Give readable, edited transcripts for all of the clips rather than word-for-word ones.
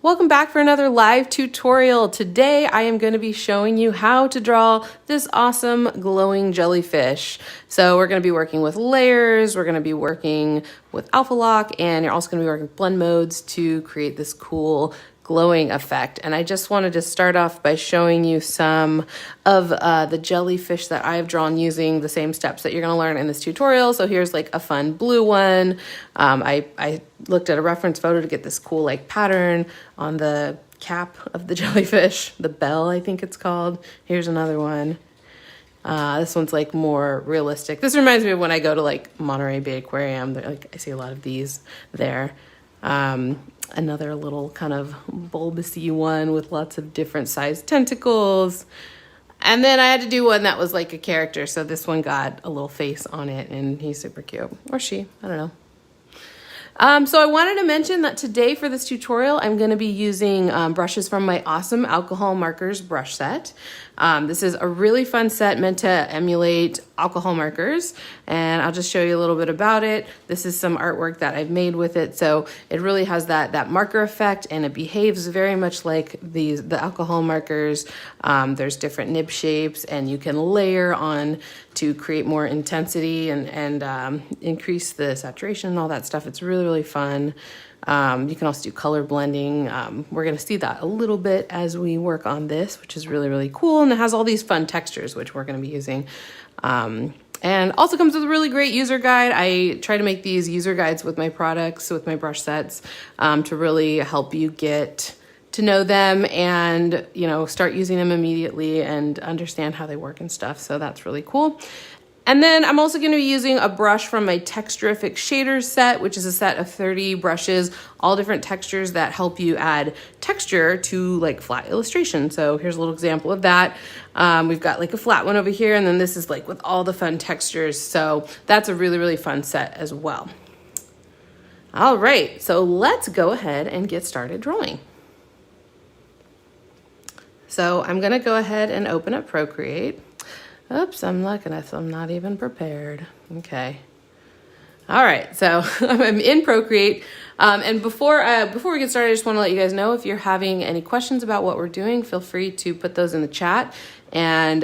Welcome back for another live tutorial. Today I am going to be showing you how to draw this awesome glowing jellyfish. So we're going to be working with layers, we're going to be working with alpha lock, and you're also going to be working with blend modes to create this cool glowing effect. And I just wanted to start off by showing you some of the jellyfish that I've drawn using the same steps that you're going to learn in this tutorial. So here's like a fun blue one. I looked at a reference photo to get this cool like pattern on the cap of the jellyfish, the bell I think it's called. Here's another one. This one's like more realistic. This reminds me of when I go to like Monterey Bay Aquarium. Like I see a lot of these there. Another little kind of bulbousy one with lots of different sized tentacles. And then I had to do one that was like a character. So this one got a little face on it and he's super cute. Or she, I don't know. So I wanted to mention that today for this tutorial, I'm going to be using brushes from my awesome alcohol markers brush set. This is a really fun set meant to emulate alcohol markers, and I'll just show you a little bit about it. This is some artwork that I've made with it, so it really has that marker effect, and it behaves very much like the alcohol markers. There's different nib shapes, and you can layer on to create more intensity and increase the saturation and all that stuff. It's really, really fun. You can also do color blending. We're going to see that a little bit as we work on this, which is really, really cool. And it has all these fun textures, which we're going to be using. And also comes with a really great user guide. I try to make these user guides with my products, with my brush sets, to really help you get to know them and, you know, start using them immediately and understand how they work and stuff. So that's really cool. And then I'm also going to be using a brush from my Texturific Shaders set, which is a set of 30 brushes, all different textures that help you add texture to like flat illustration. So here's a little example of that. We've got like a flat one over here, and then this is like with all the fun textures. So that's a really, really fun set as well. All right, so let's go ahead and get started drawing. So I'm going to go ahead and open up Procreate. Oops, I'm looking at this. I'm not even prepared. Okay. All right, so I'm in Procreate. And before we get started, I just want to let you guys know if you're having any questions about what we're doing, feel free to put those in the chat. And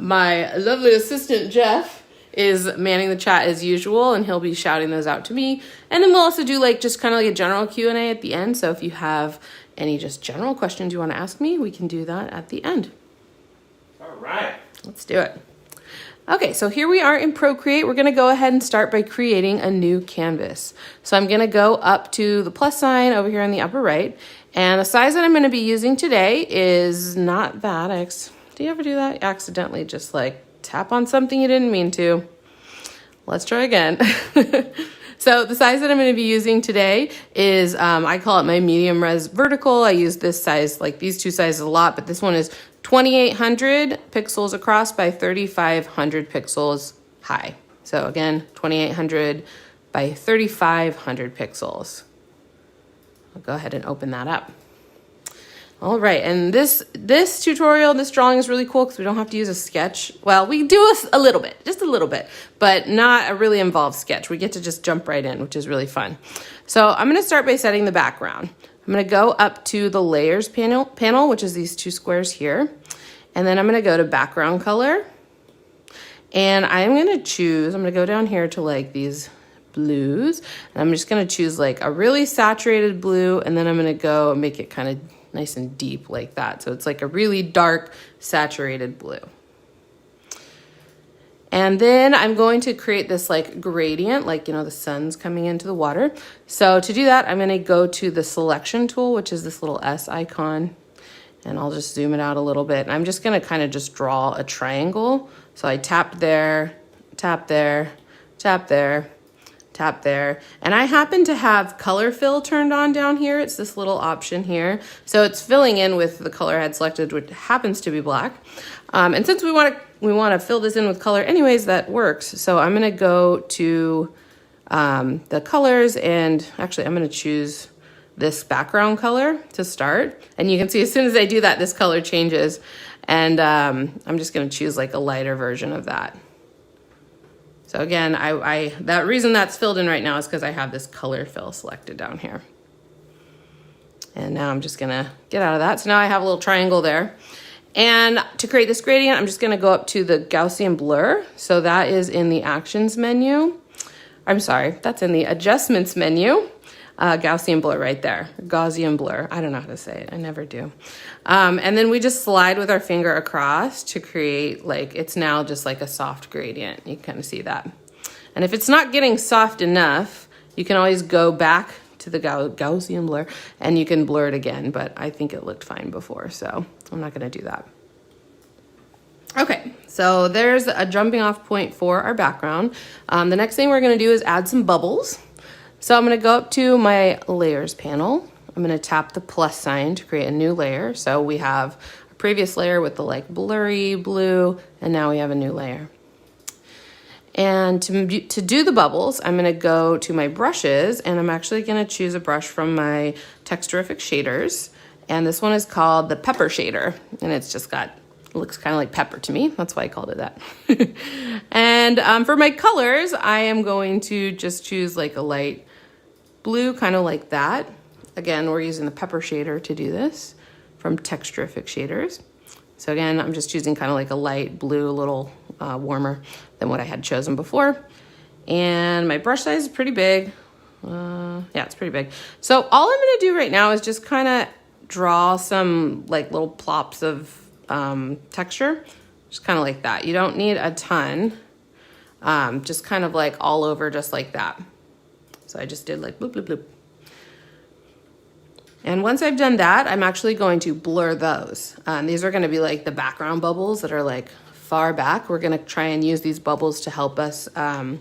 my lovely assistant, Jeff, is manning the chat as usual, and he'll be shouting those out to me. And then we'll also do like just kind of like a general Q&A at the end. So if you have any just general questions you want to ask me, we can do that at the end. All right. Let's do it. Okay, so here we are in Procreate. We're going to go ahead and start by creating a new canvas. So I'm going to go up to the plus sign over here on the upper right. And the size that I'm going to be using today is not that. Do you ever do that? Accidentally just like tap on something you didn't mean to. Let's try again. So the size that I'm going to be using today is, I call it my medium res vertical. I use this size, like these two sizes a lot, but this one is 2800 pixels across by 3500 pixels high. So again, 2800 by 3500 pixels. I'll go ahead and open that up. All right, and this tutorial, this drawing is really cool because we don't have to use a sketch. Well, we do a little bit, just a little bit, but not a really involved sketch. We get to just jump right in, which is really fun. So I'm going to start by setting the background. I'm going to go up to the layers panel, which is these two squares here. And then I'm going to go to background color. And I'm going to go down here to like these blues. And I'm just going to choose like a really saturated blue. And then I'm going to go and make it kind of nice and deep like that. So it's like a really dark saturated blue. And then I'm going to create this like gradient, like, you know, the sun's coming into the water. So to do that, I'm going to go to the selection tool, which is this little S icon. And I'll just zoom it out a little bit. And I'm just going to kind of just draw a triangle. So I tapped there, tap there, tap there, tap there. And I happen to have color fill turned on down here. It's this little option here. So it's filling in with the color I had selected, which happens to be black. And since we want to fill this in with color anyways, that works. So I'm going to go to the colors, and actually I'm going to choose this background color to start. And you can see as soon as I do that, this color changes. And I'm just going to choose like a lighter version of that. So again, that reason that's filled in right now is because I have this color fill selected down here. And now I'm just gonna get out of that. So now I have a little triangle there. And to create this gradient, I'm just gonna go up to the Gaussian Blur. So that is in the Actions menu. I'm sorry, that's in the Adjustments menu. Gaussian Blur right there, Gaussian Blur. I don't know how to say it, I never do. And then we just slide with our finger across to create like, it's now just like a soft gradient. You can kind of see that. And if it's not getting soft enough, you can always go back to the Gaussian Blur and you can blur it again, but I think it looked fine before, so I'm not gonna do that. Okay, so there's a jumping off point for our background. The next thing we're gonna do is add some bubbles. So I'm gonna go up to my layers panel. I'm gonna tap the plus sign to create a new layer. So we have a previous layer with the like blurry blue, and now we have a new layer. And to do the bubbles, I'm gonna go to my brushes, and I'm actually gonna choose a brush from my Texturific shaders. And this one is called the Pepper Shader, and it's just got, it looks kind of like pepper to me. That's why I called it that. And for my colors, I am going to just choose like a light blue, kind of like that. Again, we're using the Pepper Shader to do this from Texturific shaders. So again, I'm just choosing kind of like a light blue, a little warmer than what I had chosen before. And my brush size is pretty big. Yeah, it's pretty big. So all I'm gonna do right now is just kind of draw some like little plops of texture, just kind of like that. You don't need a ton, just kind of like all over, just like that. So I just did like bloop, bloop, bloop. And once I've done that, I'm actually going to blur those. These are gonna be like the background bubbles that are like far back. We're gonna try and use these bubbles to help us have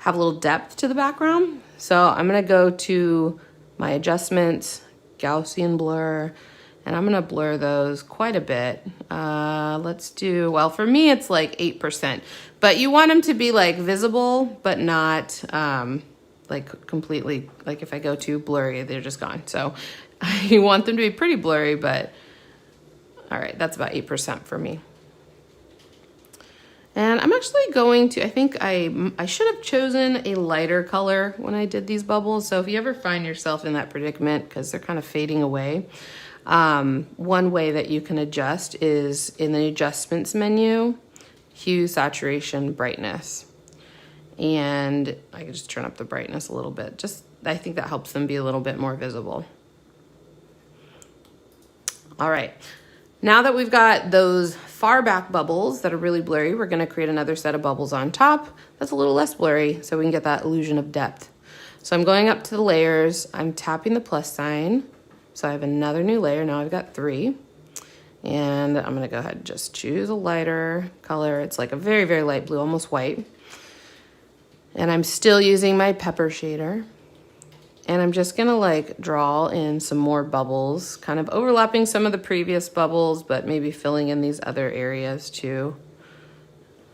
a little depth to the background. So I'm gonna go to my adjustments, Gaussian blur, and I'm gonna blur those quite a bit. Let's do, well, for me, it's like 8%, but you want them to be like visible, but not like completely, like if I go too blurry, they're just gone. So you want them to be pretty blurry, but all right, that's about 8% for me. And I'm actually going to, I think I should have chosen a lighter color when I did these bubbles. So if you ever find yourself in that predicament, because they're kind of fading away, one way that you can adjust is in the Adjustments menu, Hue, Saturation, Brightness. And I can just turn up the brightness a little bit. Just, I think that helps them be a little bit more visible. All right, now that we've got those far back bubbles that are really blurry, we're gonna create another set of bubbles on top that's a little less blurry so we can get that illusion of depth. So I'm going up to the layers, I'm tapping the plus sign. So I have another new layer, now I've got 3. And I'm gonna go ahead and just choose a lighter color. It's like a very, very light blue, almost white. And I'm still using my Pepper Shader. And I'm just gonna like draw in some more bubbles, kind of overlapping some of the previous bubbles, but maybe filling in these other areas too.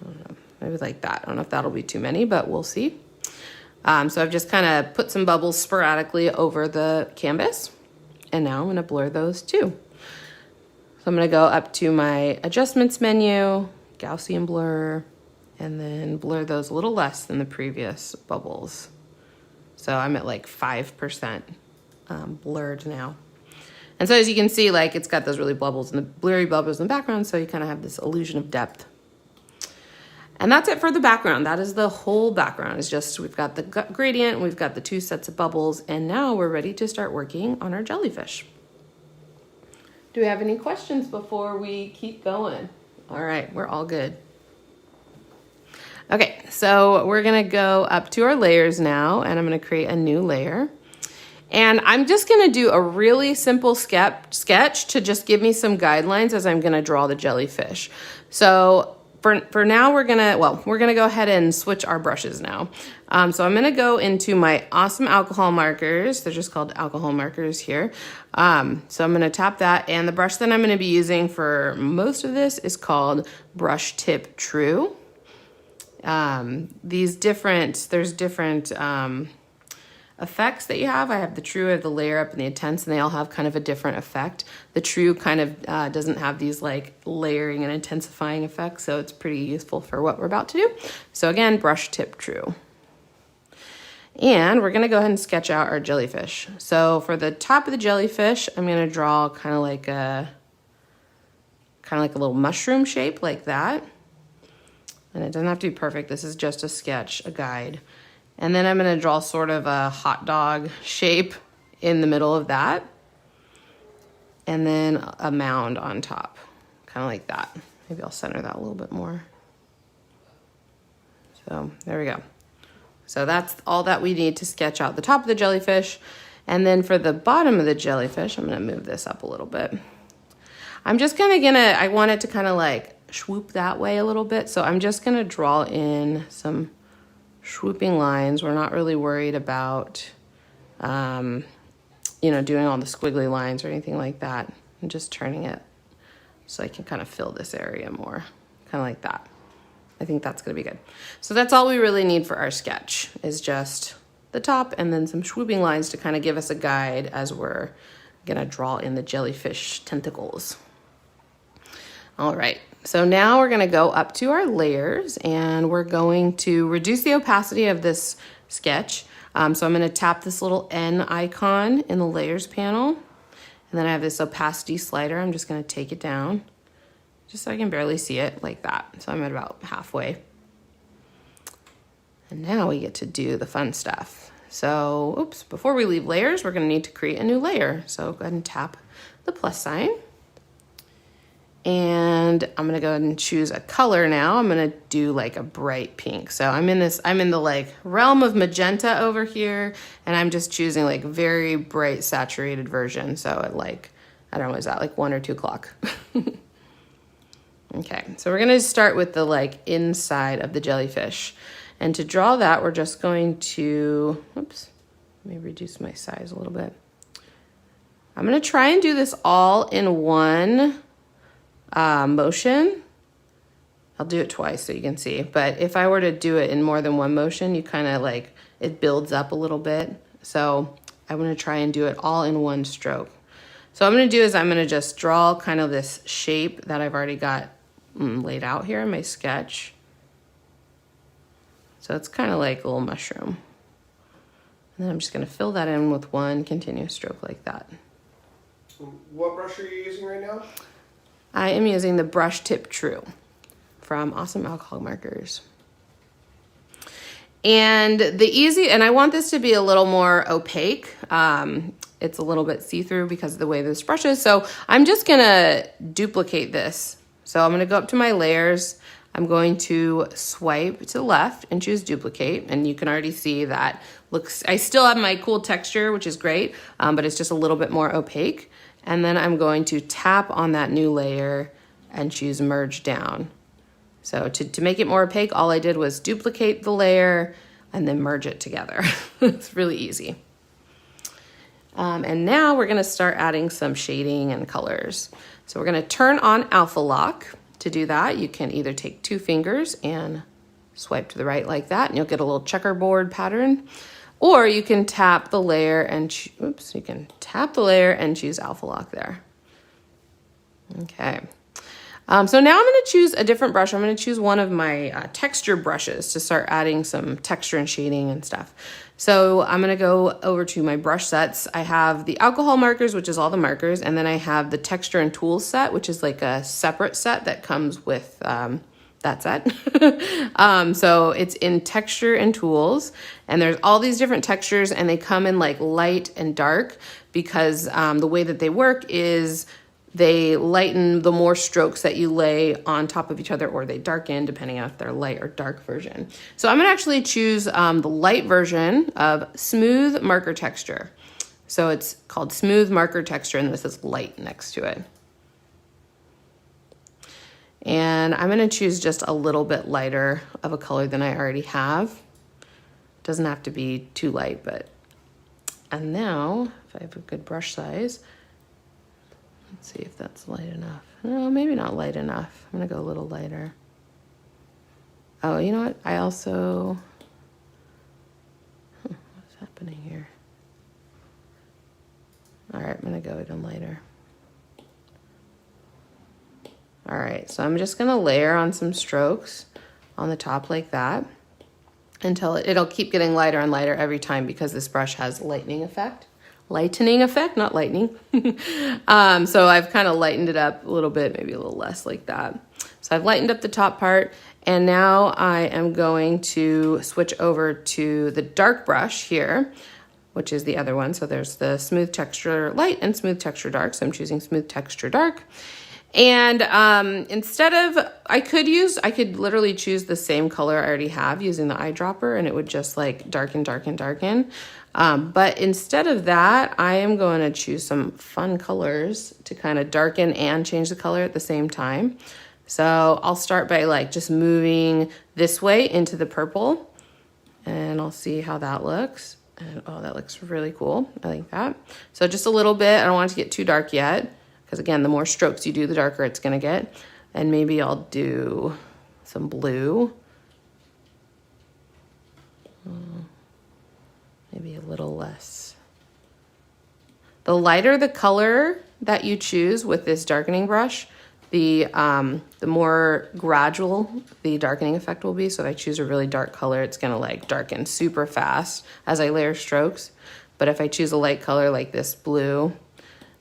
I don't know, maybe like that. I don't know if that'll be too many, but we'll see. So I've just kind of put some bubbles sporadically over the canvas. And now I'm gonna blur those too. So I'm gonna go up to my Adjustments menu, Gaussian Blur, and then blur those a little less than the previous bubbles. So I'm at like 5% blurred now. And so as you can see, like it's got those really bubbles and the blurry bubbles in the background, so you kind of have this illusion of depth. And that's it for the background. That is the whole background. It's just, we've got the gradient, we've got the 2 sets of bubbles, and now we're ready to start working on our jellyfish. Do we have any questions before we keep going? All right, we're all good. Okay, so we're gonna go up to our layers now, and I'm gonna create a new layer. And I'm just gonna do a really simple sketch to just give me some guidelines as I'm gonna draw the jellyfish. So for now, we're gonna go ahead and switch our brushes now. So I'm gonna go into my awesome alcohol markers. They're just called alcohol markers here. So I'm gonna tap that, and the brush that I'm gonna be using for most of this is called Brush Tip True. There's different effects that you have. I have the True, I have the Layer Up, and the Intense, and they all have kind of a different effect. The True kind of doesn't have these like layering and intensifying effects, so it's pretty useful for what we're about to do. So again, Brush Tip True. And we're gonna go ahead and sketch out our jellyfish. So for the top of the jellyfish, I'm gonna draw kind of like a little mushroom shape like that. And it doesn't have to be perfect. This is just a sketch, a guide. And then I'm gonna draw sort of a hot dog shape in the middle of that. And then a mound on top, kind of like that. Maybe I'll center that a little bit more. So there we go. So that's all that we need to sketch out the top of the jellyfish. And then for the bottom of the jellyfish, I'm gonna move this up a little bit. I'm just I want it to kind of like swoop that way a little bit. So I'm just gonna draw in some swooping lines. We're not really worried about, you know, doing all the squiggly lines or anything like that. I'm just turning it so I can kind of fill this area more, kind of like that. I think that's gonna be good. So that's all we really need for our sketch, is just the top and then some swooping lines to kind of give us a guide as we're gonna draw in the jellyfish tentacles. All right, so now we're gonna go up to our layers and we're going to reduce the opacity of this sketch. So I'm gonna tap this little N icon in the layers panel. And then I have this opacity slider. I'm just gonna take it down just so I can barely see it like that. So I'm at about halfway. And now we get to do the fun stuff. So, oops, before we leave layers, we're gonna need to create a new layer. So go ahead and tap the plus sign. And I'm gonna go ahead and choose a color now. I'm gonna do like a bright pink. So I'm in the like realm of magenta over here, and I'm just choosing like very bright saturated version. So at like, I don't know, is that like 1 or 2 o'clock? Okay, so we're gonna start with the like inside of the jellyfish. And to draw that, we're just going to, oops, let me reduce my size a little bit. I'm gonna try and do this all in one motion. I'll do it twice so you can see, but if I were to do it in more than one motion, you kind of like, it builds up a little bit. So I'm gonna try and do it all in one stroke. So what I'm gonna do is I'm gonna just draw kind of this shape that I've already got laid out here in my sketch. So it's kind of like a little mushroom. And then I'm just gonna fill that in with one continuous stroke like that. What brush are you using right now? I am using the Brush Tip True from Awesome Alcohol Markers. And I want this to be a little more opaque. It's a little bit see-through because of the way this brush is. So I'm just gonna duplicate this. So I'm gonna go up to my layers. I'm going to swipe to the left and choose duplicate. And you can already see that I still have my cool texture, which is great, but it's just a little bit more opaque. And then I'm going to tap on that new layer and choose merge down. So to make it more opaque, all I did was duplicate the layer and then merge it together. It's really easy. And now we're gonna start adding some shading and colors. So we're gonna turn on Alpha Lock. To do that, you can either take 2 fingers and swipe to the right like that, and you'll get a little checkerboard pattern. Or you can tap the layer and choose Alpha Lock there. Okay. So now I'm gonna choose a different brush. I'm gonna choose one of my texture brushes to start adding some texture and shading and stuff. So I'm gonna go over to my brush sets. I have the alcohol markers, which is all the markers, and then I have the texture and tools set, which is like a separate set that comes with that set. So it's in texture and tools, and there's all these different textures, and they come in like light and dark because the way that they work is they lighten the more strokes that you lay on top of each other, or they darken depending on if they're light or dark version. So I'm gonna actually choose the light version of Smooth Marker Texture. So it's called Smooth Marker Texture, and this is light next to it. And I'm gonna choose just a little bit lighter of a color than I already have. Doesn't have to be too light, and now, if I have a good brush size, let's see if that's light enough. No, maybe not light enough. I'm gonna go a little lighter. Oh, you know what? I also, what's happening here? All right, I'm gonna go even lighter. All right, so I'm just gonna layer on some strokes on the top like that. until it'll keep getting lighter and lighter every time because this brush has lightning effect, not lightning. So I've kind of lightened it up a little bit, maybe a little less like that. So I've lightened up the top part, and now I am going to switch over to the dark brush here, which is the other one. So there's the smooth texture light and smooth texture dark. So I'm choosing smooth texture dark. And instead of, I could literally choose the same color I already have using the eyedropper, and it would just like darken. But instead of that, I am going to choose some fun colors to kind of darken and change the color at the same time. So I'll start by like just moving this way into the purple, and I'll see how that looks. And oh, that looks really cool. I like that. So just a little bit. I don't want it to get too dark yet, because again, the more strokes you do, the darker it's gonna get. And maybe I'll do some blue. Maybe a little less. The lighter the color that you choose with this darkening brush, the more gradual the darkening effect will be. So if I choose a really dark color, it's gonna like darken super fast as I layer strokes. But if I choose a light color like this blue,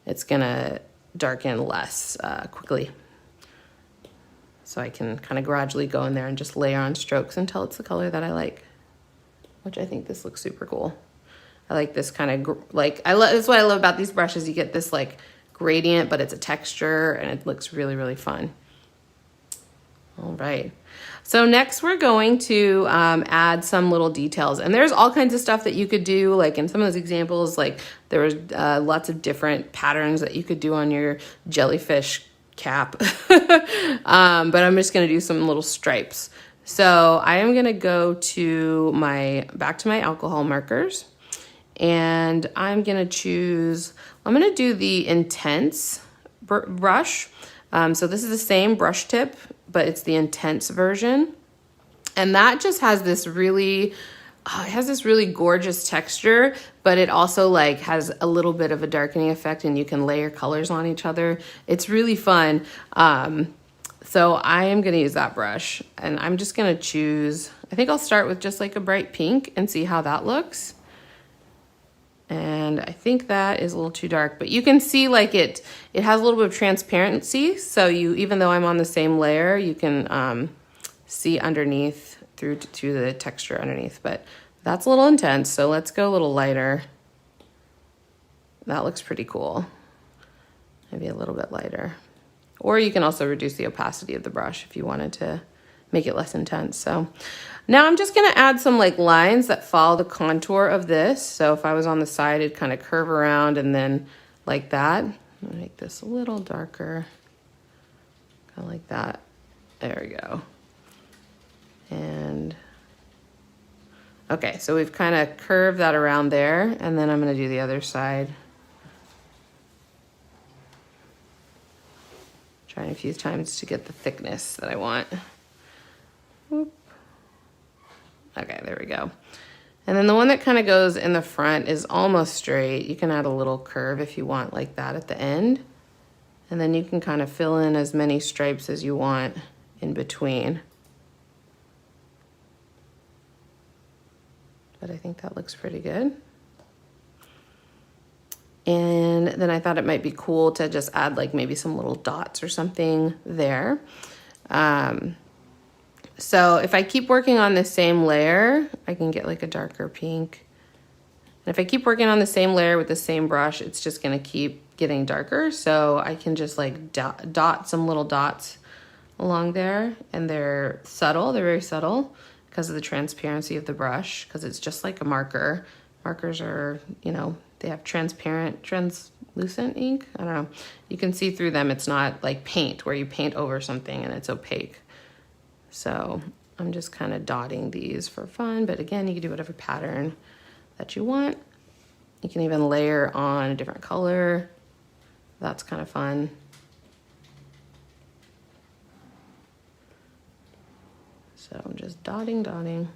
it's gonna darken less quickly. So I can kind of gradually go in there and just layer on strokes until it's the color that I like, which I think this looks super cool. I like this kind of that's what I love about these brushes. You get this like gradient, but it's a texture, and it looks really, really fun. All right. So next we're going to add some little details, and there's all kinds of stuff that you could do. Like in some of those examples, like there was lots of different patterns that you could do on your jellyfish cap. But I'm just going to do some little stripes. So I am going to go to back to my alcohol markers, and I'm going to do the Intense brush. So this is the same brush tip, but it's the Intense version. And that just has this really gorgeous texture, but it also like has a little bit of a darkening effect, and you can layer colors on each other. It's really fun. So I am going to use that brush, and I'm just going to choose, I think I'll start with just like a bright pink and see how that looks. And I think that is a little too dark, but you can see like it has a little bit of transparency. So even though I'm on the same layer, you can see underneath through the texture underneath, but that's a little intense. So let's go a little lighter. That looks pretty cool. Maybe a little bit lighter. Or you can also reduce the opacity of the brush if you wanted to make it less intense. So now I'm just gonna add some like lines that follow the contour of this. So if I was on the side, it'd kind of curve around and then like that. I'll make this a little darker, kind of like that. There we go. And okay, so we've kind of curved that around there, and then I'm gonna do the other side. Trying a few times to get the thickness that I want. Whoop. Okay, there we go. And then the one that kind of goes in the front is almost straight. You can add a little curve if you want like that at the end. And then you can kind of fill in as many stripes as you want in between. But I think that looks pretty good. And then I thought it might be cool to just add like maybe some little dots or something there. So if I keep working on the same layer, I can get like a darker pink. And if I keep working on the same layer with the same brush, it's just gonna keep getting darker. So I can just like dot some little dots along there, and they're subtle, they're very subtle because of the transparency of the brush, because it's just like a marker. Markers are, you know, they have translucent ink. I don't know. You can see through them. It's not like paint where you paint over something and it's opaque. So I'm just kind of dotting these for fun. But again, you can do whatever pattern that you want. You can even layer on a different color. That's kind of fun. So I'm just dotting. And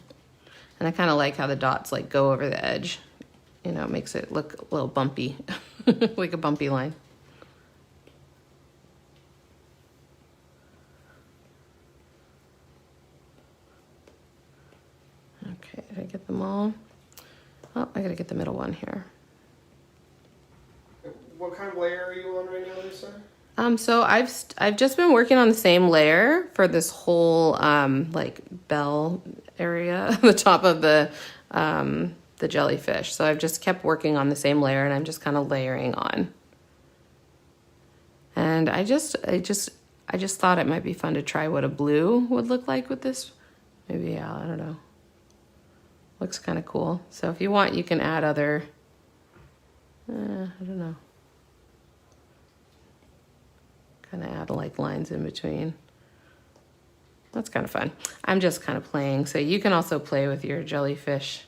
I kind of like how the dots like go over the edge. You know, it makes it look a little bumpy, like a bumpy line. Okay, them all. Oh, I gotta get the middle one here. What kind of layer are you on right now, Lisa? So I've just been working on the same layer for this whole like bell area, the top of the jellyfish. So I've just kept working on the same layer, and I'm just kind of layering on. And I just thought it might be fun to try what a blue would look like with this. Maybe, yeah, I don't know. Looks kind of cool. So if you want, you can add other, I don't know. Kind of add like lines in between. That's kind of fun. I'm just kind of playing. So you can also play with your jellyfish.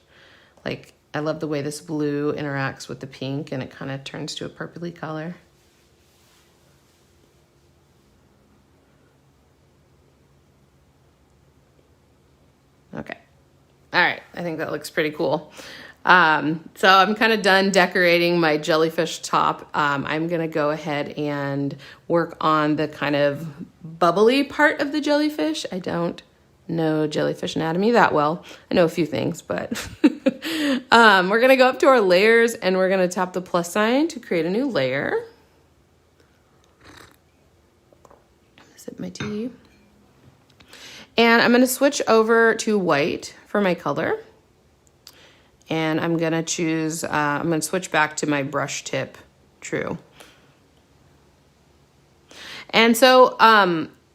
Like, I love the way this blue interacts with the pink, and it kind of turns to a purpley color. Okay. All right. I think that looks pretty cool. So I'm kind of done decorating my jellyfish top. I'm going to go ahead and work on the kind of bubbly part of the jellyfish. I don't know jellyfish anatomy that well. I know a few things, but we're going to go up to our layers, and we're going to tap the plus sign to create a new layer. Sip my tea. And I'm going to switch over to white for my color. And I'm going to choose, I'm going to switch back to my brush tip true. And so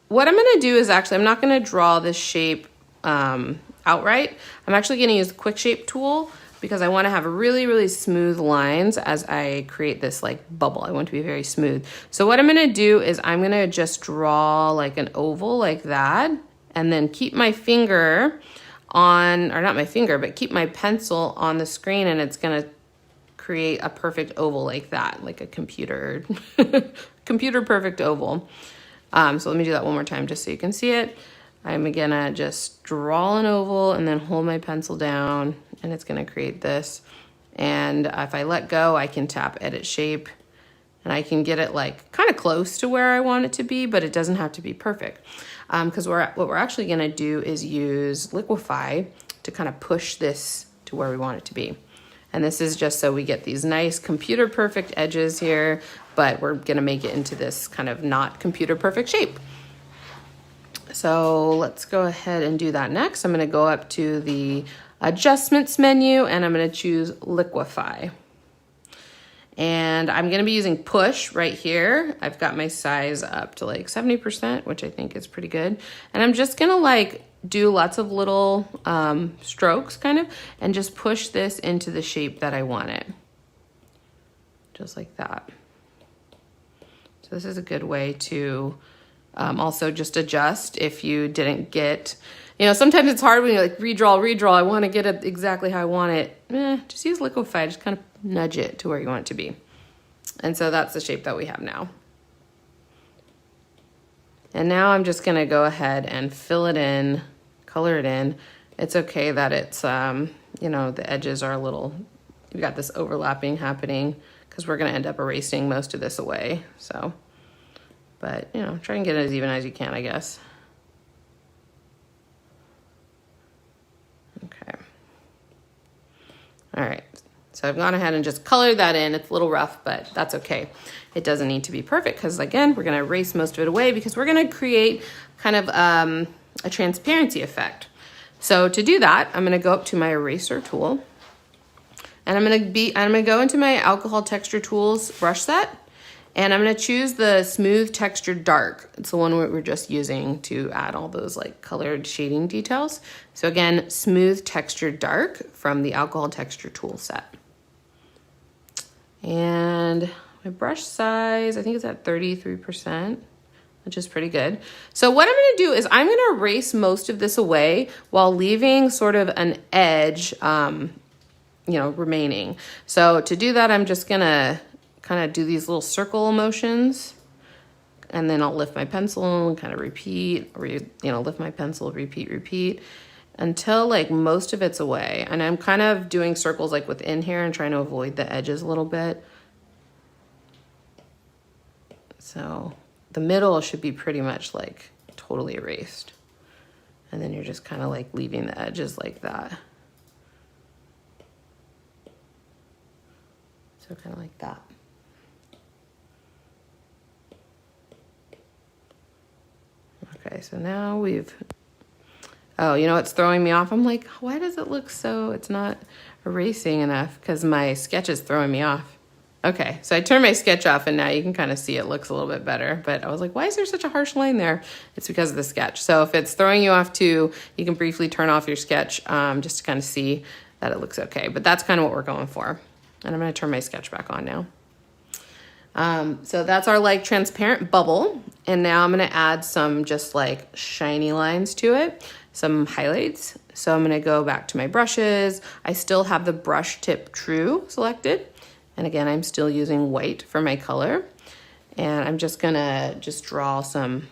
what I'm going to do is actually, I'm not going to draw this shape outright. I'm actually going to use the quick shape tool because I want to have really, really smooth lines as I create this like bubble. I want it to be very smooth. So what I'm going to do is I'm going to just draw like an oval like that, and then keep my finger on, or not my finger, but keep my pencil on the screen, and it's gonna create a perfect oval like that, like a computer perfect oval. So let me do that one more time just so you can see it. I'm gonna just draw an oval and then hold my pencil down, and it's gonna create this. And if I let go, I can tap edit shape, and I can get it like kind of close to where I want it to be, but it doesn't have to be perfect. Because what we're actually gonna do is use Liquify to kind of push this to where we want it to be. And this is just so we get these nice computer perfect edges here, but we're gonna make it into this kind of not computer perfect shape. So let's go ahead and do that next. I'm gonna go up to the adjustments menu, and I'm gonna choose Liquify. And I'm gonna be using push right here. I've got my size up to like 70%, which I think is pretty good. And I'm just gonna like do lots of little strokes kind of, and just push this into the shape that I want it. Just like that. So this is a good way to also just adjust if you didn't get, you know, sometimes it's hard when you like redraw, I wanna get it exactly how I want it. Just use Liquify, just kind of nudge it to where you want it to be. And so that's the shape that we have now. And now I'm just gonna go ahead and fill it in, color it in. It's okay that it's, you know, the edges are a little, we've got this overlapping happening because we're gonna end up erasing most of this away, so. But, you know, try and get it as even as you can, I guess. Okay. All right. So I've gone ahead and just colored that in. It's a little rough, but that's okay. It doesn't need to be perfect because, again, we're going to erase most of it away because we're going to create kind of a transparency effect. So to do that, I'm going to go up to my eraser tool, and I'm going to go into my alcohol texture tools brush set, and I'm going to choose the smooth texture dark. It's the one we're just using to add all those like colored shading details. So again, smooth texture dark from the alcohol texture tool set. And my brush size, I think it's at 33%, which is pretty good. So what I'm gonna do is I'm gonna erase most of this away while leaving sort of an edge, you know, remaining. So to do that, I'm just gonna kind of do these little circle motions, and then I'll lift my pencil and kind of repeat, or, you know, lift my pencil, repeat, until like most of it's away. And I'm kind of doing circles like within here and trying to avoid the edges a little bit. So the middle should be pretty much like totally erased. And then you're just kind of like leaving the edges like that. So kind of like that. Okay, so now we've, oh, you know what's throwing me off? I'm like, why does it look so, it's not erasing enough? Because my sketch is throwing me off. Okay, so I turned my sketch off and now you can kind of see it looks a little bit better. But I was like, why is there such a harsh line there? It's because of the sketch. So if it's throwing you off too, you can briefly turn off your sketch just to kind of see that it looks okay. But that's kind of what we're going for. And I'm going to turn my sketch back on now. So that's our like transparent bubble. And now I'm going to add some just like shiny lines to it, some highlights. So I'm going to go back to my brushes. I still have the brush tip true selected. And again, I'm still using white for my color. And I'm just going to just draw some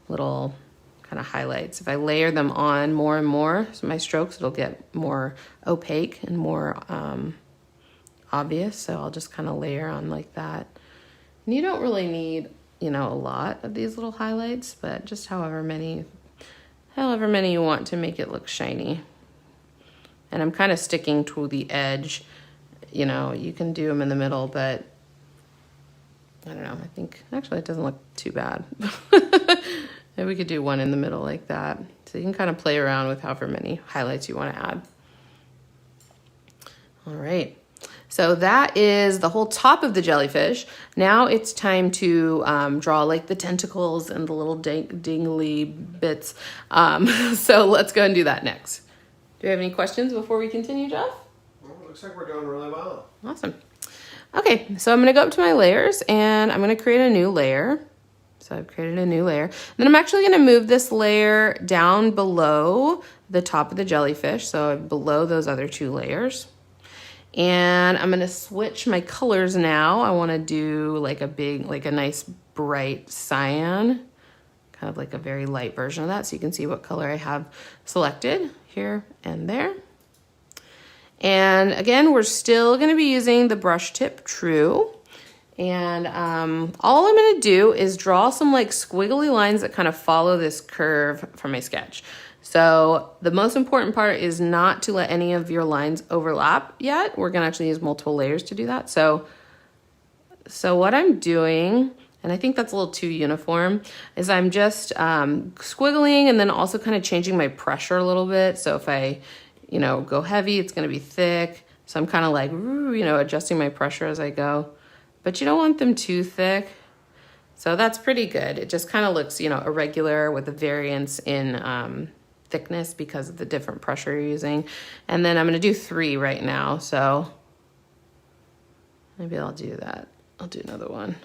little kind of highlights. If I layer them on more and more, so my strokes, it'll get more opaque and more obvious. So I'll just kind of layer on like that. And you don't really need, you know, a lot of these little highlights, but just however many you want to make it look shiny. And I'm kind of sticking to the edge. You know, you can do them in the middle, but I don't know. I think actually it doesn't look too bad. Maybe we could do one in the middle like that. So you can kind of play around with however many highlights you want to add. All right. So that is the whole top of the jellyfish. Now it's time to draw like the tentacles and the little dingly bits. So let's go and do that next. Do you have any questions before we continue, Jeff? Well, it looks like we're doing really well. Awesome. Okay, so I'm gonna go up to my layers and I'm gonna create a new layer. So I've created a new layer. Then I'm actually gonna move this layer down below the top of the jellyfish. So below those other two layers. And I'm gonna switch my colors now. I wanna do like a nice bright cyan, kind of like a very light version of that. So you can see what color I have selected here and there. And again, we're still gonna be using the brush tip true. And all I'm gonna do is draw some like squiggly lines that kind of follow this curve from my sketch. So the most important part is not to let any of your lines overlap yet. We're gonna actually use multiple layers to do that. So what I'm doing, and I think that's a little too uniform, is I'm just squiggling and then also kind of changing my pressure a little bit. So if I, you know, go heavy, it's gonna be thick. So I'm kind of like, you know, adjusting my pressure as I go. But you don't want them too thick. So that's pretty good. It just kind of looks, you know, irregular with a variance in thickness because of the different pressure you're using. And then I'm gonna do 3 right now. So maybe I'll do that. I'll do another one.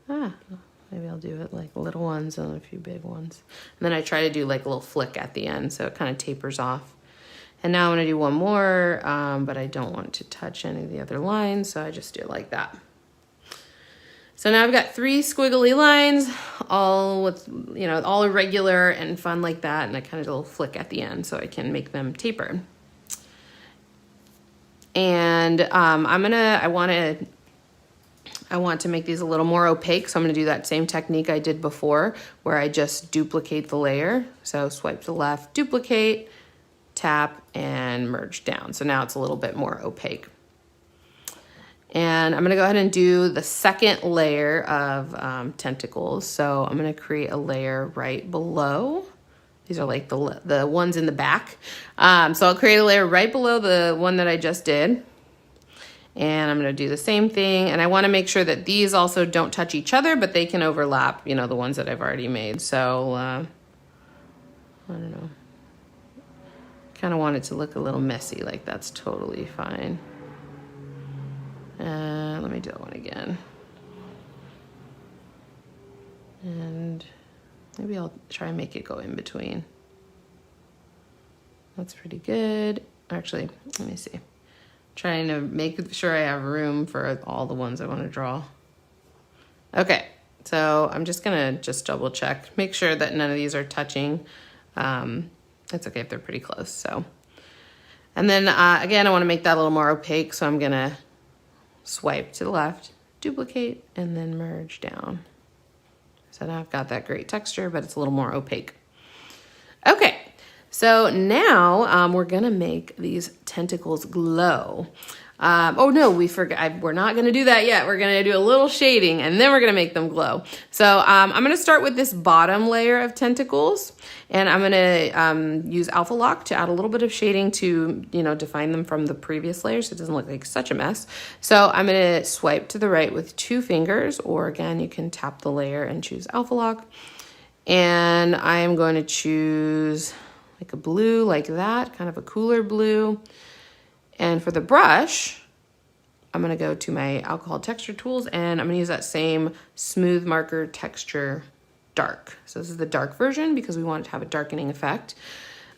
Maybe I'll do it like little ones and a few big ones. And then I try to do like a little flick at the end so it kind of tapers off. And now I'm gonna do one more, but I don't want to touch any of the other lines, so I just do it like that. So now I've got 3 squiggly lines, all with, you know, all irregular and fun like that, and I kind of do a little flick at the end so I can make them taper. And I want to make these a little more opaque, so I'm gonna do that same technique I did before, where I just duplicate the layer. So swipe to the left, duplicate, tap, and merge down. So now it's a little bit more opaque. And I'm gonna go ahead and do the second layer of tentacles. So I'm gonna create a layer right below. These are like the ones in the back. So I'll create a layer right below the one that I just did. And I'm gonna do the same thing. And I wanna make sure that these also don't touch each other, but they can overlap, you know, the ones that I've already made. So, I don't know. Kind of want it to look a little messy, like that's totally fine. Let me do that one again. And maybe I'll try and make it go in between. That's pretty good. Actually, let me see. Trying to make sure I have room for all the ones I want to draw. Okay, so I'm just gonna double check, make sure that none of these are touching. It's okay if they're pretty close. So, and then again, I want to make that a little more opaque, so I'm gonna swipe to the left, duplicate, and then merge down. So now I've got that great texture, but it's a little more opaque. Okay, So now we're gonna make these tentacles glow. Oh no, we forgot. We're not gonna do that yet. We're gonna do a little shading and then we're gonna make them glow. So I'm gonna start with this bottom layer of tentacles, and I'm gonna use Alpha Lock to add a little bit of shading to, define them from the previous layer so it doesn't look like such a mess. So I'm gonna swipe to the right with 2 fingers, or again, you can tap the layer and choose Alpha Lock. And I am going to choose like a blue like that, kind of a cooler blue. And for the brush, I'm gonna go to my alcohol texture tools and I'm gonna use that same smooth marker texture dark. So this is the dark version because we want it to have a darkening effect.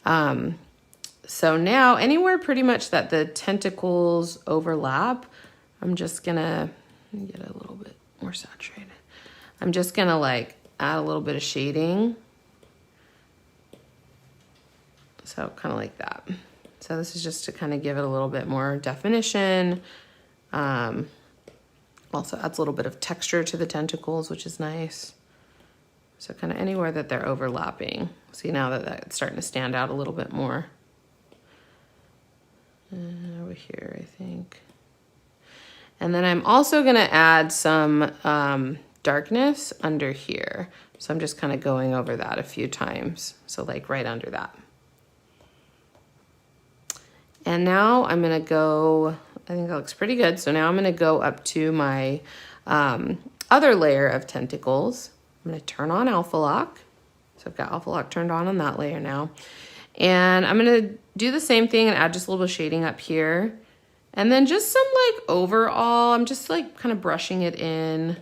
So now anywhere pretty much that the tentacles overlap, I'm just gonna get a little bit more saturated. I'm just gonna like add a little bit of shading. So kind of like that. So this is just to kind of give it a little bit more definition. Also adds a little bit of texture to the tentacles, which is nice. So kind of anywhere that they're overlapping. See now that that's starting to stand out a little bit more. And over here, I think. And then I'm also gonna add some darkness under here. So I'm just kind of going over that a few times. So like right under that. And now I'm gonna go, I think that looks pretty good. So now I'm gonna go up to my other layer of tentacles. I'm gonna turn on Alpha Lock. So I've got Alpha Lock turned on that layer now. And I'm gonna do the same thing and add just a little bit of shading up here. And then just some like overall, I'm just like kind of brushing it in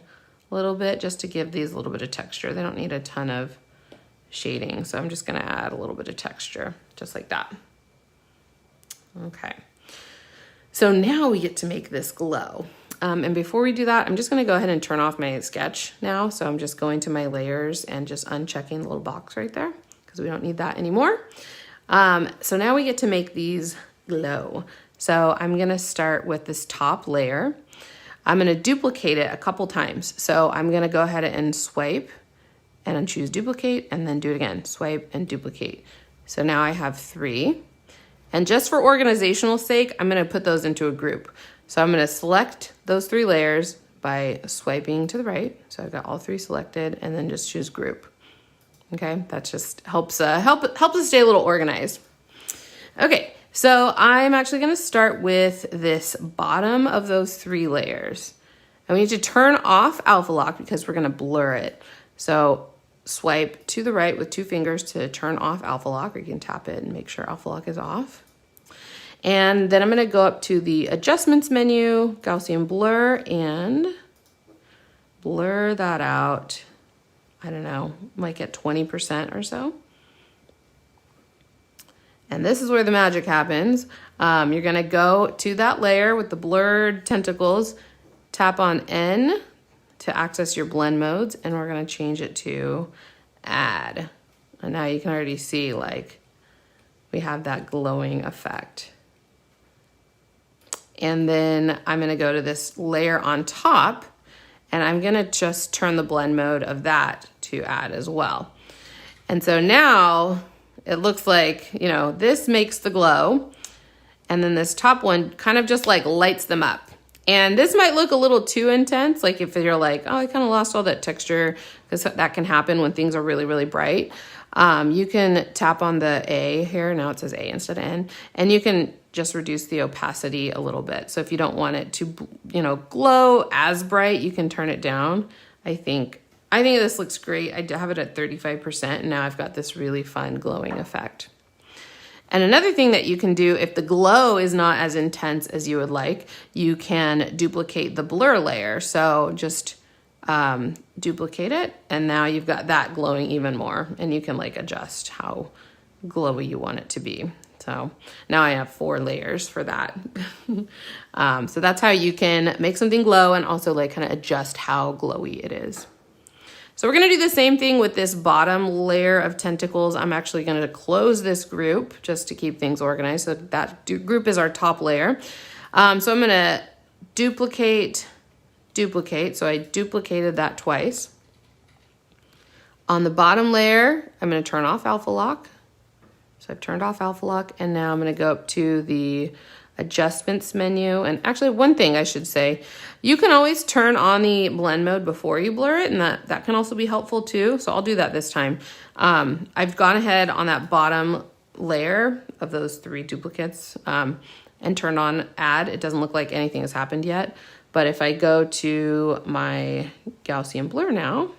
a little bit just to give these a little bit of texture. They don't need a ton of shading. So I'm just gonna add a little bit of texture, just like that. Okay, so now we get to make this glow. And before we do that, I'm just gonna go ahead and turn off my sketch now. So I'm just going to my layers and just unchecking the little box right there because we don't need that anymore. So now we get to make these glow. So I'm gonna start with this top layer. I'm gonna duplicate it a couple times. So I'm gonna go ahead and swipe and then choose duplicate and then do it again, swipe and duplicate. So now I have 3. And just for organizational sake, I'm gonna put those into a group. So I'm gonna select those 3 layers by swiping to the right. So I've got all 3 selected and then just choose group. Okay, that just helps us stay a little organized. Okay, so I'm actually gonna start with this bottom of those 3 layers. And we need to turn off Alpha Lock because we're gonna blur it. So swipe to the right with 2 fingers to turn off Alpha Lock, or you can tap it and make sure Alpha Lock is off. And then I'm gonna go up to the adjustments menu, Gaussian Blur, and blur that out. I don't know, like at 20% or so. And this is where the magic happens. You're gonna go to that layer with the blurred tentacles, tap on N to access your blend modes, and we're gonna change it to add. And now you can already see like we have that glowing effect. And then I'm gonna go to this layer on top and I'm gonna just turn the blend mode of that to add as well. And so now it looks like, this makes the glow. And then this top one kind of just like lights them up. And this might look a little too intense. Like if you're like, oh, I kind of lost all that texture, because that can happen when things are really, really bright. You can tap on the A here. Now it says A instead of N. And you can just reduce the opacity a little bit. So if you don't want it to, glow as bright, you can turn it down. I think this looks great. I have it at 35%, and now I've got this really fun glowing effect. And another thing that you can do, if the glow is not as intense as you would like, you can duplicate the blur layer. So just duplicate it, and now you've got that glowing even more, and you can like adjust how glowy you want it to be. So now I have 4 layers for that. So that's how you can make something glow and also like kind of adjust how glowy it is. So we're gonna do the same thing with this bottom layer of tentacles. I'm actually gonna close this group just to keep things organized. So that group is our top layer. So I'm gonna duplicate. So I duplicated that twice. On the bottom layer, I'm gonna turn off Alpha Lock. So I've turned off alpha lock, and now I'm going to go up to the adjustments menu. And actually, one thing I should say, you can always turn on the blend mode before you blur it, and that can also be helpful too. So I'll do that this time. I've gone ahead on that bottom layer of those 3 duplicates and turned on add. It doesn't look like anything has happened yet, but if I go to my Gaussian blur now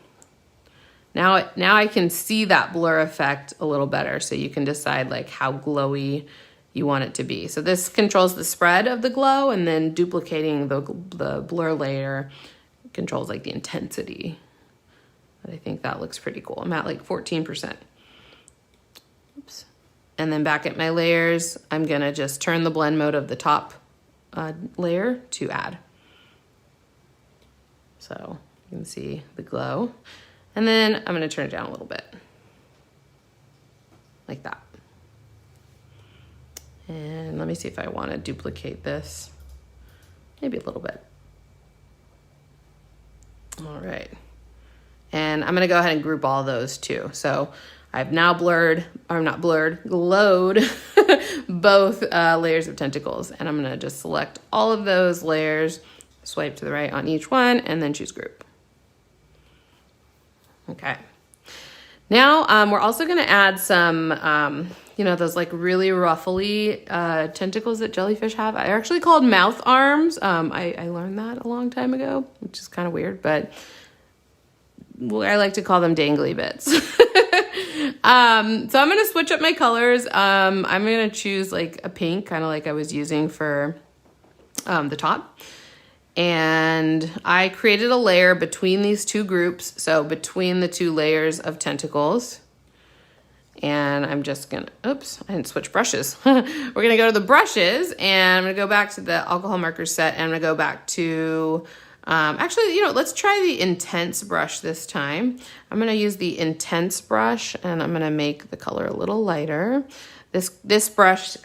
I can see that blur effect a little better. So you can decide like how glowy you want it to be. So this controls the spread of the glow, and then duplicating the blur layer controls like the intensity. But I think that looks pretty cool. I'm at like 14%. Oops. And then back at my layers, I'm gonna just turn the blend mode of the top layer to add. So you can see the glow. And then I'm gonna turn it down a little bit, like that. And let me see if I wanna duplicate this, maybe a little bit. All right. And I'm gonna go ahead and group all those too. So I've now glowed both layers of tentacles. And I'm gonna just select all of those layers, swipe to the right on each one, and then choose group. Okay. Now we're also gonna add some, those like really ruffly tentacles that jellyfish have. They're actually called mouth arms. I learned that a long time ago, which is kind of weird, but I like to call them dangly bits. So I'm going to switch up my colors. I'm going to choose like a pink, kind of like I was using for the top. And I created a layer between these 2 groups. So between the 2 layers of tentacles. And I'm just going to, oops, I didn't switch brushes. We're going to go to the brushes, and I'm going to go back to the alcohol marker set, and I'm going to go back to, let's try the intense brush this time. I'm going to use the intense brush, and I'm going to make the color a little lighter. This brush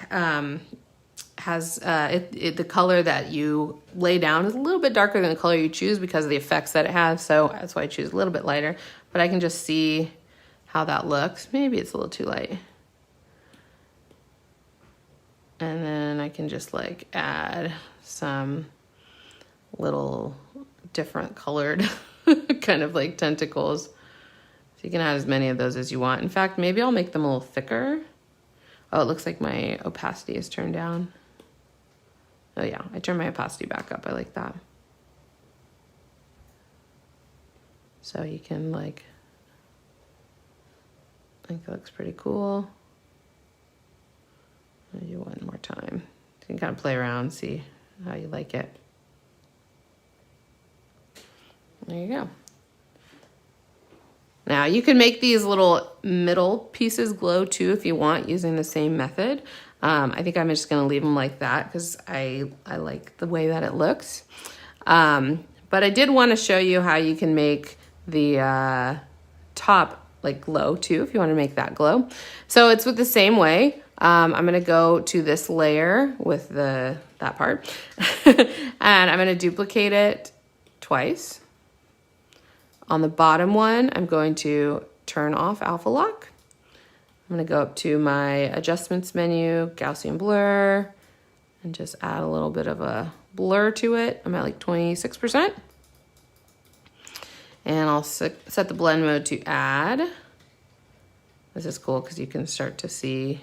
has the color that you lay down is a little bit darker than the color you choose because of the effects that it has. So that's why I choose a little bit lighter, but I can just see how that looks. Maybe it's a little too light. And then I can just like add some little different colored kind of like tentacles. So you can add as many of those as you want. In fact, maybe I'll make them a little thicker. Oh, it looks like my opacity is turned down. Oh yeah, I turned my opacity back up. I like that. So you can like, I think that looks pretty cool. I'll do one more time. You can kind of play around, see how you like it. There you go. Now you can make these little middle pieces glow too if you want, using the same method. I think I'm just gonna leave them like that because I like the way that it looks. But I did want to show you how you can make the top like glow too, if you want to make that glow. So it's with the same way. I'm gonna go to this layer with that part, and I'm gonna duplicate it twice. On the bottom one, I'm going to turn off alpha lock. I'm gonna go up to my adjustments menu, Gaussian blur, and just add a little bit of a blur to it. I'm at like 26%. And I'll set the blend mode to add. This is cool because you can start to see,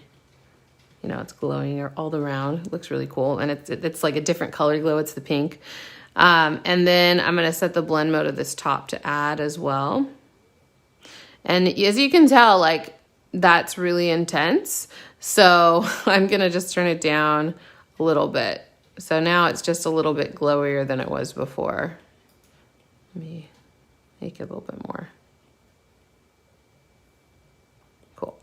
it's glowing all around. It looks really cool. And it's like a different color glow. It's the pink. And then I'm gonna set the blend mode of this top to add as well. And as you can tell, like that's really intense. So I'm gonna just turn it down a little bit. So now it's just a little bit glowier than it was before. Let me make it a little bit more. Cool.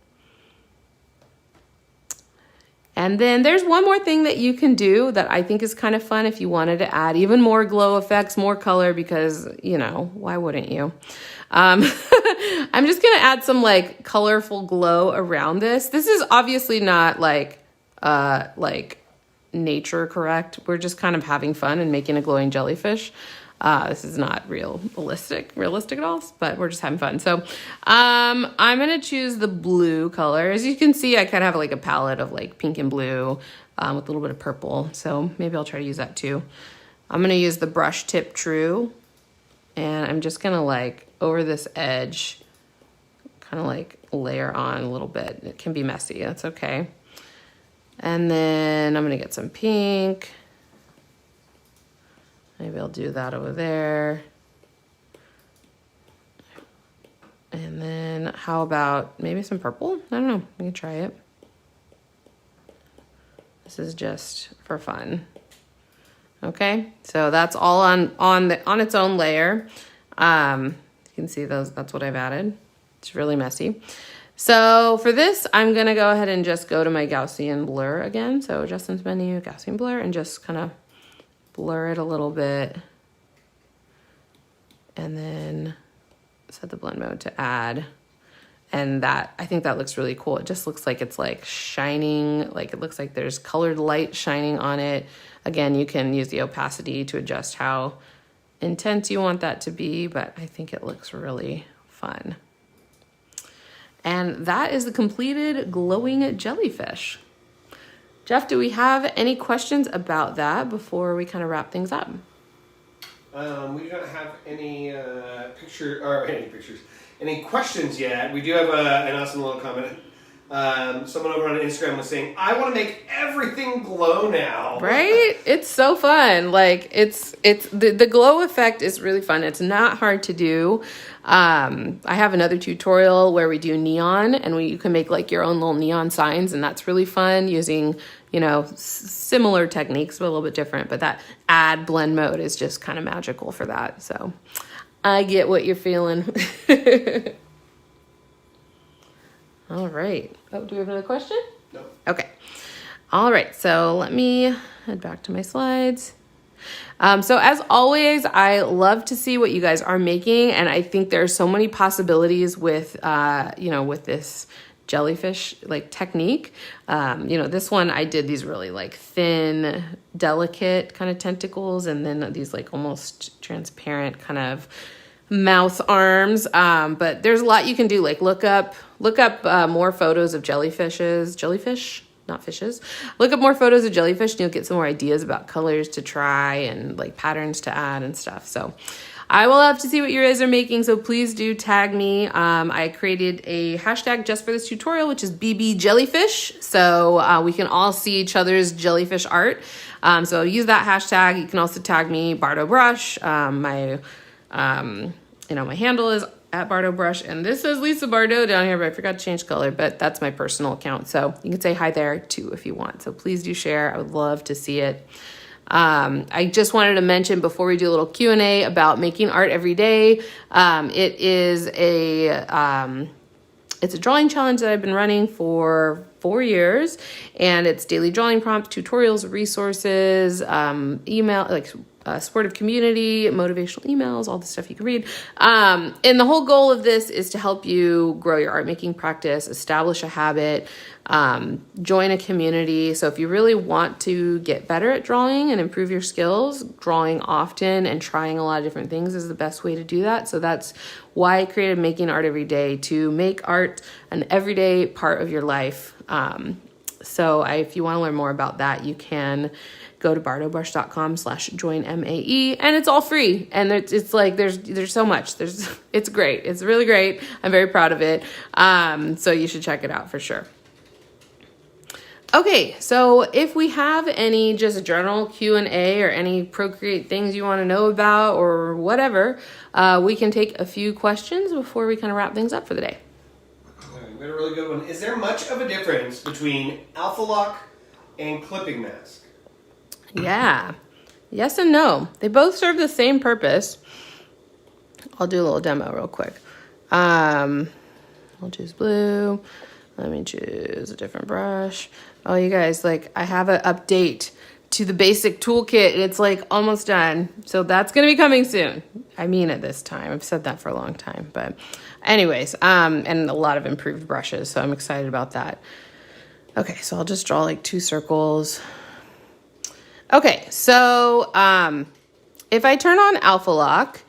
And then there's one more thing that you can do that I think is kind of fun if you wanted to add even more glow effects, more color, because, why wouldn't you? I'm just going to add some like colorful glow around this. This is obviously not like nature correct. We're just kind of having fun and making a glowing jellyfish. This is not realistic at all, but we're just having fun. So I'm going to choose the blue color. As you can see, I kind of have like a palette of like pink and blue with a little bit of purple. So maybe I'll try to use that too. I'm going to use the brush tip True, and I'm just going to like over this edge, kind of like layer on a little bit. It can be messy, that's okay. And then I'm gonna get some pink. Maybe I'll do that over there. And then how about maybe some purple? I don't know, we can try it. This is just for fun. Okay, so that's all on its own layer. You can see that's what I've added. It's really messy. So for this, I'm going to go ahead and just go to my Gaussian Blur again. So adjustments menu, Gaussian Blur, and just kind of blur it a little bit. And then set the blend mode to add. And I think that looks really cool. It just looks like it's like shining, like it looks like there's colored light shining on it. Again, you can use the opacity to adjust how intense you want that to be, but I think it looks really fun. And that is the completed glowing jellyfish. Jeff, do we have any questions about that before we kind of wrap things up? We don't have any any questions yet. We do have an awesome little comment. Someone over on Instagram was saying, I want to make everything glow now. Right? It's so fun. Like it's the glow effect is really fun. It's not hard to do. I have another tutorial where we do neon, and you can make like your own little neon signs, and that's really fun using, you know, similar techniques, but a little bit different. But that add blend mode is just kind of magical for that. So I get what you're feeling. All right. Oh, do we have another question? No. Okay. All right. So let me head back to my slides. So as always, I love to see what you guys are making. And I think there's so many possibilities with, with this jellyfish like technique. This one, I did these really like thin, delicate kind of tentacles. And then these like almost transparent kind of mouth arms. But there's a lot you can do. Like look up more photos of jellyfish, not fishes. Look up more photos of jellyfish and you'll get some more ideas about colors to try and like patterns to add and stuff. So I will love to see what you guys are making. So please do tag me. I created a hashtag just for this tutorial, which is BB Jellyfish. So we can all see each other's jellyfish art. So use that hashtag. You can also tag me, Bardo Brush. My handle is at Bardo Brush, and this says Lisa Bardo down here, but I forgot to change color, but that's my personal account. So you can say hi there too if you want. So please do share. I would love to see it. I just wanted to mention before we do a little Q&A about making art every day. It's a drawing challenge that I've been running for 4 years, and it's daily drawing prompts, tutorials, resources, email, like supportive community, motivational emails, all the stuff you can read. And the whole goal of this is to help you grow your art making practice, establish a habit, join a community. So if you really want to get better at drawing and improve your skills, drawing often and trying a lot of different things is the best way to do that. So that's why I created Making Art Every Day, to make art an everyday part of your life. If you want to learn more about that, you can go to bardobrush.com/joinMAE, and it's all free. And it's like, there's so much, it's great. It's really great. I'm very proud of it. So you should check it out for sure. Okay. So if we have any just general Q&A or any Procreate things you want to know about or whatever, we can take a few questions before we kind of wrap things up for the day. We got a really good one. Is there much of a difference between Alpha Lock and Clipping Mask? Yeah. Yes and no. They both serve the same purpose. I'll do a little demo real quick. I'll choose blue. Let me choose a different brush. Oh, you guys, like I have an update to the basic toolkit, and it's like almost done. So that's going to be coming soon. I mean it this time. I've said that for a long time, but anyways, and a lot of improved brushes. So I'm excited about that. Okay. So I'll just draw like 2 circles. Okay, so if I turn on Alpha Lock,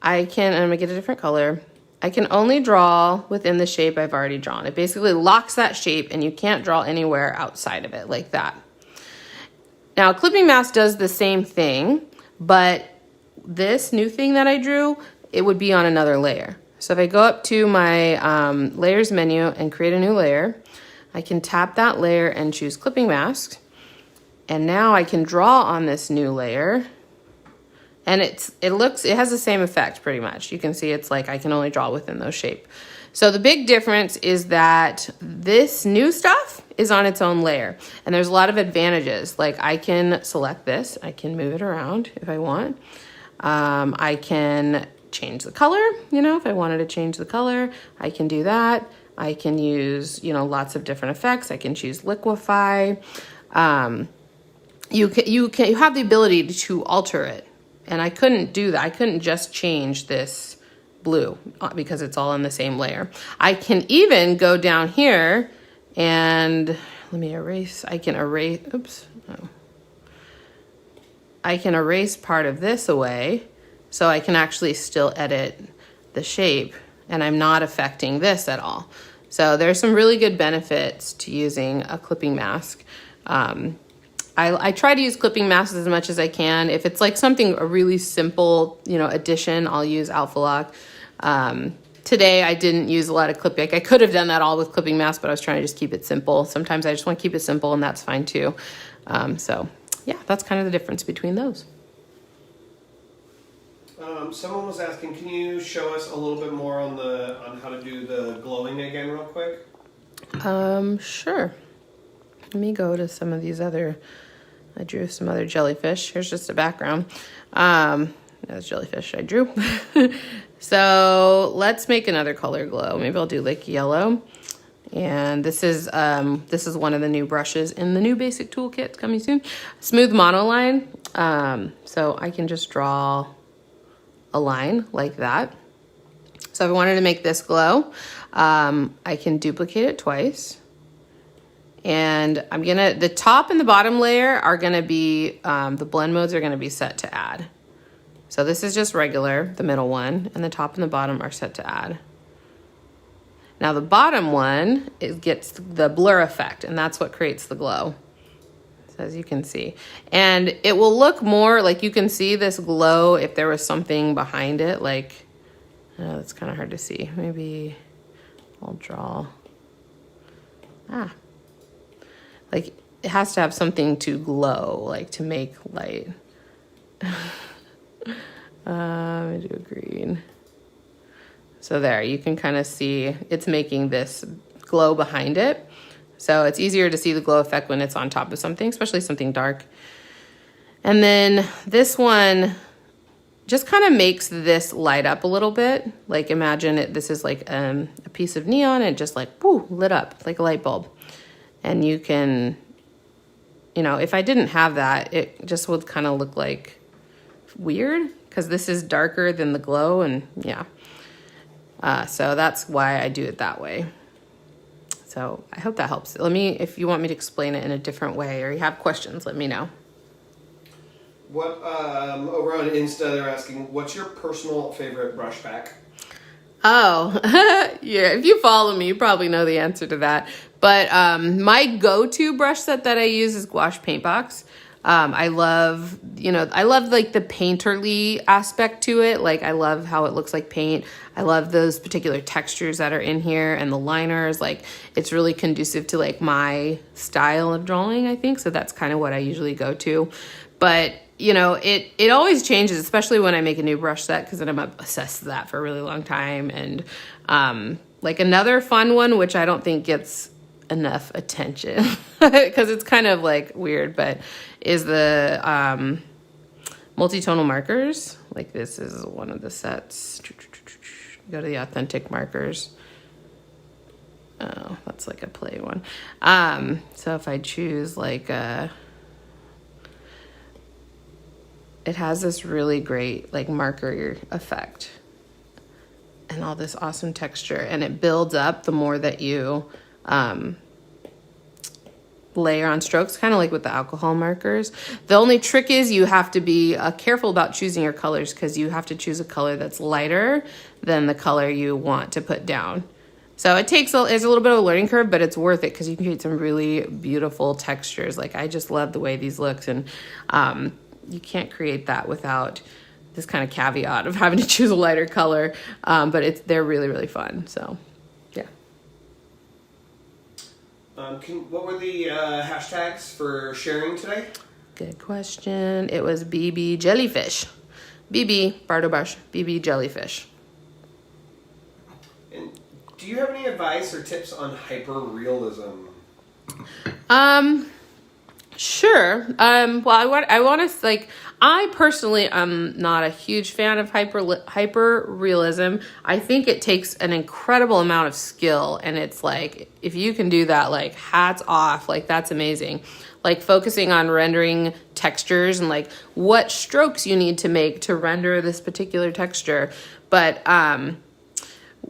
I'm gonna get a different color. I can only draw within the shape I've already drawn. It basically locks that shape and you can't draw anywhere outside of it like that. Now, Clipping Mask does the same thing, but this new thing that I drew, it would be on another layer. So if I go up to my layers menu and create a new layer, I can tap that layer and choose Clipping Mask. And now I can draw on this new layer. And it has the same effect pretty much. You can see it's like I can only draw within those shape. So the big difference is that this new stuff is on its own layer. And there's a lot of advantages. Like I can select this, I can move it around if I want. I can change the color, if I wanted to change the color, I can do that. I can use, lots of different effects. I can choose Liquify. You have the ability to alter it. And I couldn't do that. I couldn't just change this blue because it's all in the same layer. I can even go down here and let me erase. I can erase, oops. Oh. I can erase part of this away so I can actually still edit the shape and I'm not affecting this at all. So there's some really good benefits to using a clipping mask. I try to use clipping masks as much as I can. If it's like a really simple, addition, I'll use Alpha Lock. Today I didn't use a lot of clipping. I could have done that all with clipping masks, but I was trying to just keep it simple. Sometimes I just want to keep it simple and that's fine too. So yeah, that's kind of the difference between those. Someone was asking, can you show us a little bit more on how to do the glowing again real quick? Sure. Let me go to some of these I drew some other jellyfish. Here's just a background. That's jellyfish I drew. So let's make another color glow. Maybe I'll do like yellow. And this is one of the new brushes in the new basic toolkit coming soon. Smooth monoline. So I can just draw a line like that. So if I wanted to make this glow, I can duplicate it twice. And the top and the bottom layer are gonna be, the blend modes are gonna be set to add. So this is just regular, the middle one, and the top and the bottom are set to add. Now the bottom one, it gets the blur effect, and that's what creates the glow. So as you can see. And it will look more like you can see this glow if there was something behind it, like, it's kind of hard to see. Maybe I'll draw, like it has to have something to glow, like to make light. Let me do a green. So there, you can kind of see it's making this glow behind it. So it's easier to see the glow effect when it's on top of something, especially something dark. And then this one just kind of makes this light up a little bit. Like imagine this is like a piece of neon and just like, whoo, lit up like a light bulb. And you can, if I didn't have that, it just would kind of look like weird because this is darker than the glow and yeah. So that's why I do it that way. So I hope that helps. If you want me to explain it in a different way or you have questions, let me know. What, over on Insta, they're asking, what's your personal favorite brush pack? Oh, yeah, if you follow me, you probably know the answer to that. But my go-to brush set that I use is Gouache Paint Box. I love like the painterly aspect to it. Like I love how it looks like paint. I love those particular textures that are in here and the liners. Like it's really conducive to like my style of drawing, I think. So that's kind of what I usually go to. But it always changes, especially when I make a new brush set, because then I'm obsessed with that for a really long time. And like another fun one, which I don't think gets enough attention because it's kind of like weird, but is the multi-tonal markers. Like this is one of the sets. Go to the authentic markers. Oh, that's like a play one. So if I choose like it has this really great like marker effect and all this awesome texture, and it builds up the more that you layer on strokes, kind of like with the alcohol markers. The only trick is you have to be careful about choosing your colors, because you have to choose a color that's lighter than the color you want to put down. So it's a little bit of a learning curve, but it's worth it because you can create some really beautiful textures. Like, I just love the way these look, and you can't create that without this kind of caveat of having to choose a lighter color, but they're really, really fun. So, yeah. What were the hashtags for sharing today? Good question. It was BB Jellyfish. BB, Bardo Brush, BB Jellyfish. And do you have any advice or tips on hyperrealism? Sure. Well, I want to, like, I personally am not a huge fan of hyper realism. I think it takes an incredible amount of skill, and it's like, if you can do that, like, hats off, like, that's amazing. Like, focusing on rendering textures and like what strokes you need to make to render this particular texture. But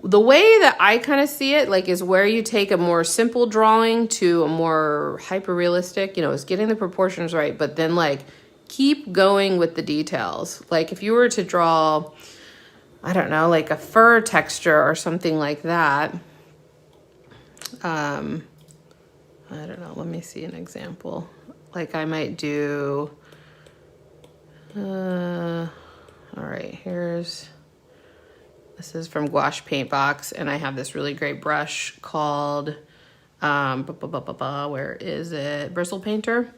the way that I kind of see it, like, is where you take a more simple drawing to a more hyper realistic, is getting the proportions right, but then like keep going with the details. Like, if you were to draw, I don't know, like a fur texture or something like that. I don't know, let me see an example. Like, I might do, all right, this is from Gouache Paint Box, and I have this really great brush called, where is it? Bristle Painter.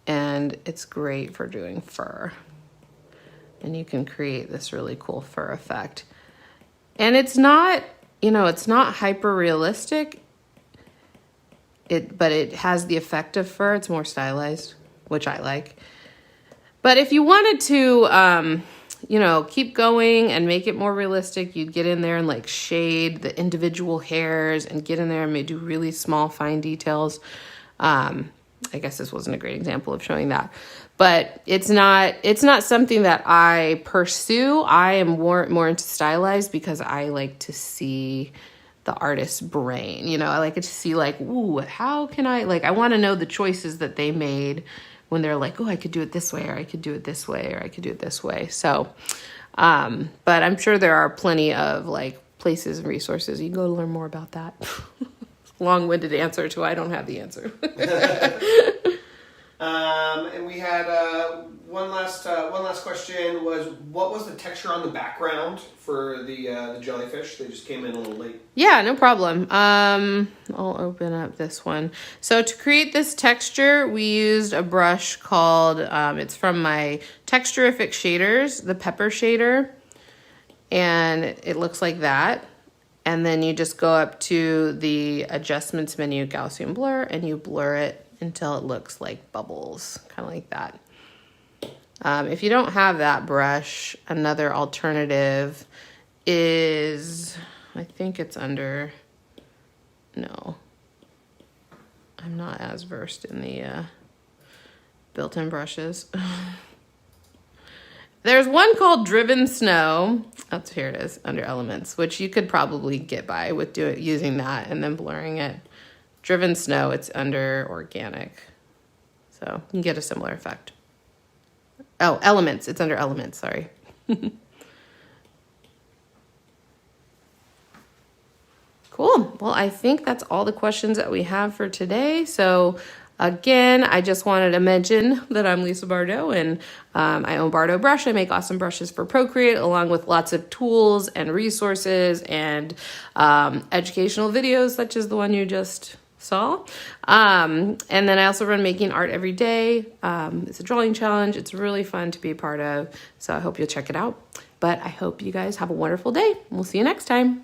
And it's great for doing fur. And you can create this really cool fur effect. And it's not, it's not hyper realistic. But it has the effect of fur. It's more stylized, which I like. But if you wanted to, keep going and make it more realistic, you'd get in there and like shade the individual hairs and get in there and maybe do really small, fine details. I guess this wasn't a great example of showing that, but it's not something that I pursue. I am more into stylized because I like to see the artist's brain. I like to see like, ooh, how can I want to know the choices that they made when they're like, oh, I could do it this way, or I could do it this way, or I could do it this way. So, but I'm sure there are plenty of like places and resources. You can go to learn more about that. Long-winded answer to I don't have the answer. And we had one last question was, what was the texture on the background for the jellyfish? They just came in a little late. Yeah, no problem. I'll open up this one. So to create this texture, we used a brush called, it's from my Texturific shaders, the pepper shader. And it looks like that. And then you just go up to the adjustments menu, Gaussian Blur, and you blur it until it looks like bubbles, kind of like that. If you don't have that brush, another alternative is, I think it's under, no, I'm not as versed in the built-in brushes. There's one called Driven Snow. Oh, here it is, under Elements, which you could probably get by with using that and then blurring it. Driven Snow, it's under Organic. So you can get a similar effect. Oh, Elements, it's under Elements, sorry. Cool. Well, I think that's all the questions that we have for today. So again, I just wanted to mention that I'm Lisa Bardo, and I own Bardo Brush. I make awesome brushes for Procreate, along with lots of tools and resources and educational videos, such as the one you just saw. And then I also run Making Art Every Day. It's a drawing challenge. It's really fun to be a part of. So I hope you'll check it out. But I hope you guys have a wonderful day. We'll see you next time. Bye.